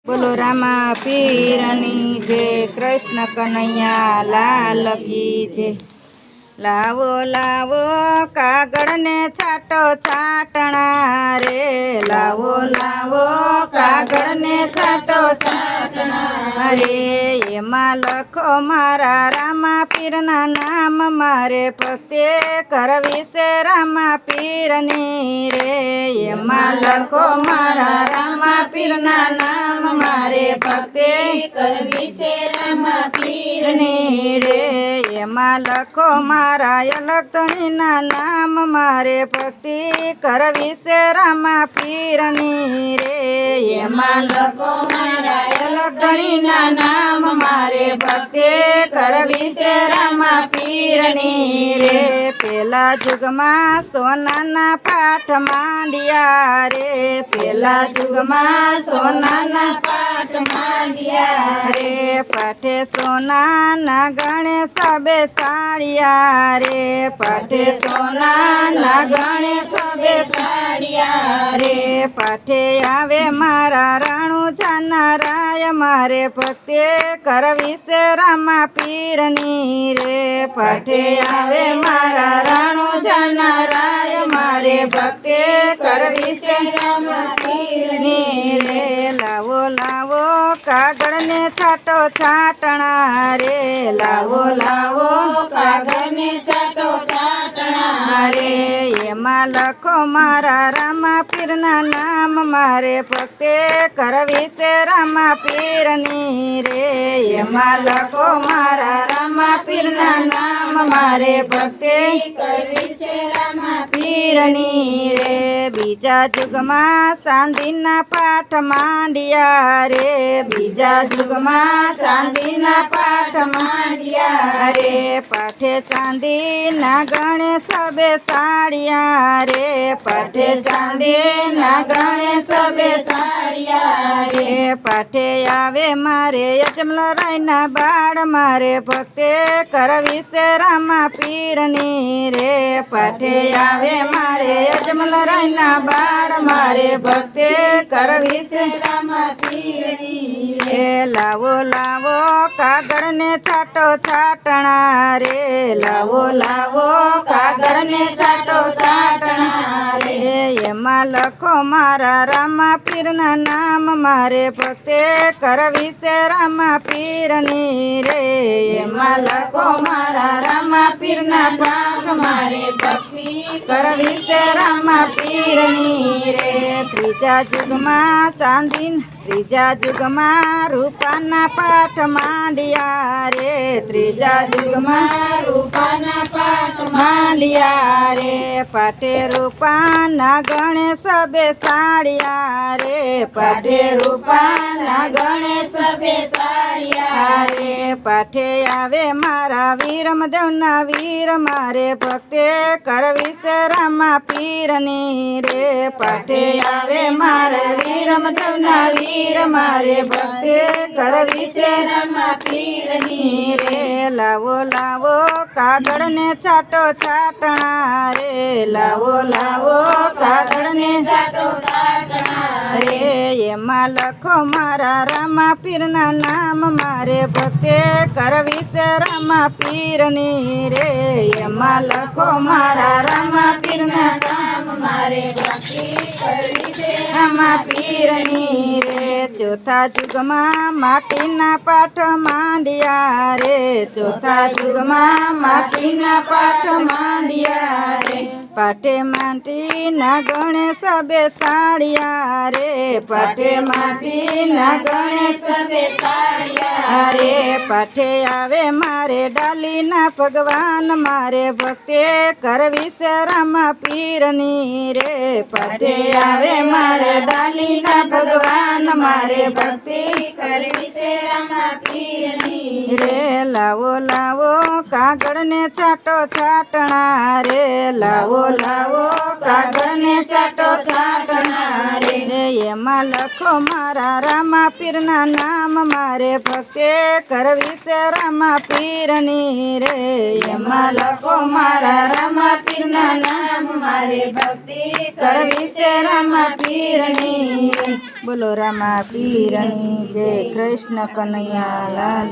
बोलो रामा पीरनी जय कृष्ण कन्हैया लाल की जय। लावो लावो कागड़ ने छाटो छाटना रे, लावो लावो कागड़ ने छाटो छाटना रे। एमा लखो मारा रामा पीरना नाम मारे भक्ति करवी से रामा पीरनी रे। एमा लखो मारा रामा पीरना नाम मारे भक्ति करवी से रामा पीरनी रे। एमा लखो मारा अलगतणी ना नाम मारे भक्ति करवी से रामा पीरनी रे। एमा लखो मारा अलगतणी ना नाम मारे भक्ति करवी से रामा पीरनी रे। पेला जुगमा सोना ना पाठ मांडिया रे, पेला जुगमा सोना ना पाठ मांडिया रे। पाठे सोना ना गणे सबे साड़िया रे, पाठे सोना ना गणे सबे साड़िया रे। पाठे आवे मारा राणू जाना राय मारे भक्ति करवी से रामा पीरनी रे। पाठे आवे मारा राणू जाना राय मारे भक्ति करवी से रामा पीरनी रे। लावो लावो कागड़ ने छाटो छाटना रे, लावो लावो कागड़ ने छाटो छाटना रे। एमा लखो मारा रामा पीरना नाम मारे भक्ति करवी से रामा पीरनी रे। एमा लखो मारा रामा पीरना नाम मारे भक्ति करवी से रामा पीरनी रे। बीजा जुगमा चांदीना पाठ मांडिया रे, बीजा जुगमा चांदीना पाठ मांडिया रे। पाठे चांदी ना गणे सबे साड़िया रे, पाठे चांदी ना गणे सबे साड़िया रे। पाठे आवे मारे यजमल राय ना बाड़ मारे भक्ति करवी से रामा पीरनी रे। पाठे आवे मारे यजमल राय ना बाड़ मारे भक्ति करवी से रामा पीरनी रे। लावो लावो कागड़ ने छाटो छाटना रे, लावो लावो कागड़ ने छाटो छाटना रे। एमा लखो मारा रामा पीरना नाम मारे भक्ति करवी से रामा पीरनी रे। एमा लखो मारा रामा पीरना पाठ मारे भक्ति करवी से रामा पीरनी रे। त्रीजा जुगमा चांदी त्रीजा जुगमा रूपाना पाठ मांडिया रे, त्रीजा जुगमा रूपाना पाठ मांडिया रे। पाठे रूपाना गणे सबे साड़िया रे, पाठे रूपाना गणे सबे साड़िया रे। पाठे आवे मारा वीरम देवना वीर मारे भक्ति करवी से रामा पीरनी रे। पाठे आवे मारे वीरम देवना वीर मारे भक्ति करवी से रामा पीरनी रे। लावो लावो कागड़ ने छाटो छाटना रे, लावो लावो कागड़ ने छाटो छाटना रे। एमा लखो मारा रामा पीरना नाम मारे भक्ति करवी से रामा पीरनी रे। एमा लखो मारा रामा पीरना नाम मारे भक्ति करवी से रामा पीरनी रे। चौथा जुगमा माटीना पाठ मांडिया रे, चौथा जुगमा माटीना पाठ मांडिया रे। पाठे माटी ना गणे सबे साड़िया रे, पाठे माटी ना गणे सबे साड़िया रे। पाठे आवे मारे डाली ना भगवान मारे भक्ति करवी से रामा पीरनी रे। पाठे आवे मारे डाली ना भगवान मारे भक्ति करवी से रामा पीरनी रे। लावो लावो कागड़ ने छाटो छाटना रे, लावो લાવો કાગળને ચાટો છાંટણા રે એમાં લખો મારા રામા પીરના નામ મારે ભક્તે કરવી છે રામા પીરની રે એમાં લખો મારા રામા પીરના નામ મારે ભક્તિ કરવી છે રામા પીરની રે બોલો રામા પીરની જય કૃષ્ણ કનૈયા લાલ